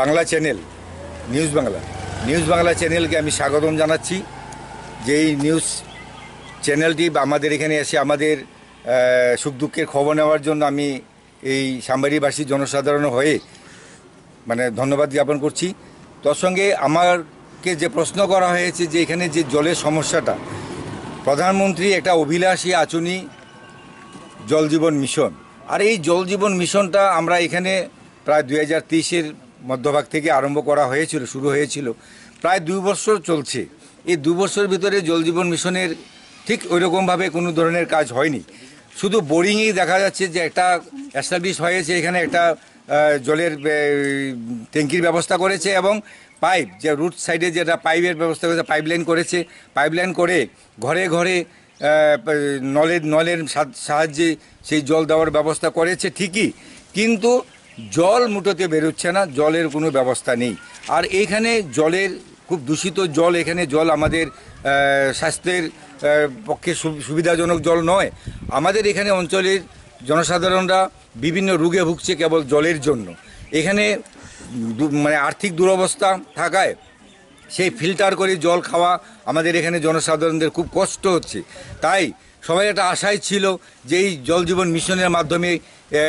Bangla channel news Bangla চ্যানেলকে আমি স্বাগতম জানাচ্ছি। যেই নিউজ চ্যানেলটি আমাদের এখানে এসে আমাদের সুখ দুঃখের খবর নেওয়ার জন্য আমি এই সামবাড়িবাসী জনসাধারণ হয়ে ধন্যবাদ জ্ঞাপন করছি। তার সঙ্গে আমাকে যে প্রশ্ন করা হয়েছে যে এখানে যে জলের সমস্যাটা, প্রধানমন্ত্রী একটা অভিলাষী আঁচনি জল জীবন মিশন, আর এই জল জীবন মিশনটা আমরা এখানে প্রায় 2023-এর মধ্যভাগ থেকে আরম্ভ করা হয়েছিল, শুরু হয়েছিল, প্রায় 2 বছর চলছে। এই 2 বছরের ভিতরে জল জীবন মিশনের ঠিক ওইরকমভাবে কোনো ধরনের কাজ হয়নি। শুধু বোরিংয়েই দেখা যাচ্ছে যে একটা এস্টাবলিশ হয়েছে, এখানে একটা জলের ট্যাঙ্কির ব্যবস্থা করেছে এবং পাইপ, যে রুট সাইডে যেটা পাইপের ব্যবস্থা করেছে, পাইপলাইন করে ঘরে ঘরে নলের সাহায্যে সেই জল দেওয়ার ব্যবস্থা করেছে ঠিকই, কিন্তু জল মুঠোতে বেরোচ্ছে না, জলের কোনো ব্যবস্থা নেই। আর এইখানে জলের খুব দূষিত জল, এখানে জল আমাদের স্বাস্থ্যের পক্ষে সুবিধাজনক জল নয়। আমাদের এখানে অঞ্চলের জনসাধারণরা বিভিন্ন রোগে ভুগছে কেবল জলের জন্য। এখানে আর্থিক দুরবস্থা থাকায় সেই ফিল্টার করে জল খাওয়া আমাদের এখানে জনসাধারণদের খুব কষ্ট হচ্ছে। তাই সবাই একটা আশায় ছিল যে এই জল জীবন মিশনের মাধ্যমে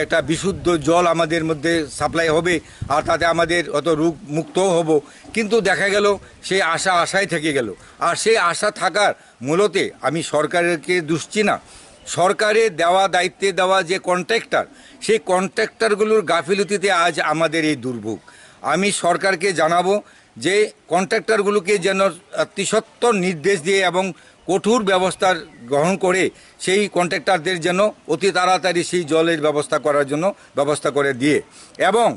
একটা বিশুদ্ধ জল আমাদের মধ্যে সাপ্লাই হবে আর তাতে আমাদের অত রোগ মুক্তও হব, কিন্তু দেখা গেল সেই আশায় থেকে গেল। আর সেই আশা থাকার মূলতে আমি সরকারকে দুষছি না, সরকারের দায়িত্বে দেওয়া যে কন্ট্রাক্টর, সেই কন্ট্রাক্টরগুলোর গাফিলতিতে আজ আমাদের এই দুর্ভোগ। আমি সরকারকে জানাবো যে কন্ট্রাক্টরগুলোকে যেন অতিসত্বর নির্দেশ দিয়ে এবং কঠোর ব্যবস্থা গ্রহণ করে সেই কন্ট্রাক্টরদের যেন অতি তাড়াতাড়ি সেই জলের ব্যবস্থা করার জন্য ব্যবস্থা করে দিয়ে, এবং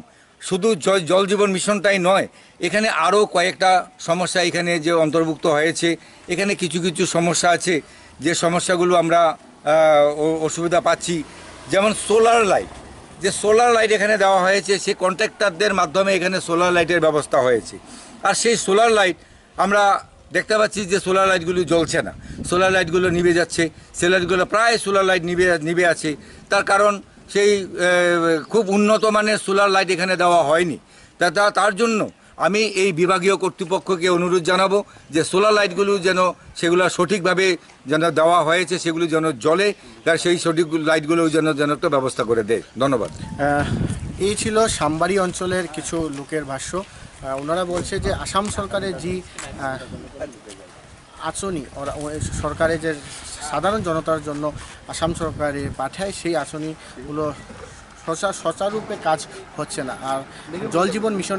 শুধু জল জীবন মিশনটাই নয়, এখানে আরও কয়েকটা সমস্যা এখানে যে অন্তর্ভুক্ত হয়েছে। এখানে কিছু সমস্যা আছে যে সমস্যাগুলো আমরা অসুবিধা পাচ্ছি, যেমন সোলার লাইট এখানে দেওয়া হয়েছে, সেই কন্ট্রাক্টরদের মাধ্যমে এখানে সোলার লাইটের ব্যবস্থা হয়েছে। আর সেই সোলার লাইট আমরা দেখতে পাচ্ছি যে সোলার লাইটগুলো জ্বলছে না, সোলার লাইটগুলো নিভে যাচ্ছে, প্রায় সোলার লাইট নিভে আছে। তার কারণ সেই খুব উন্নত মানের সোলার লাইট এখানে দেওয়া হয়নি। তার জন্য আমি এই বিভাগীয় কর্তৃপক্ষকে অনুরোধ জানাবো যে সোলার লাইটগুলো যেন সেগুলো সঠিকভাবে যেন দেওয়া হয়েছে, সেগুলো যেন জ্বলে, তার সেই সঠিক লাইটগুলো যেন একটা ব্যবস্থা করে দেয়। ধন্যবাদ। এই ছিল সামবাড়ি অঞ্চলের কিছু লোকের ভাষ্য। ওনারা বলছে যে আসাম সরকারের যে আঁচনি সরকারের যে সাধারণ জনতার জন্য আসাম সরকারে পাঠায়, সেই আঁচনিগুলো সচারূপে কাজ হচ্ছে না। আর জল জীবন মিশন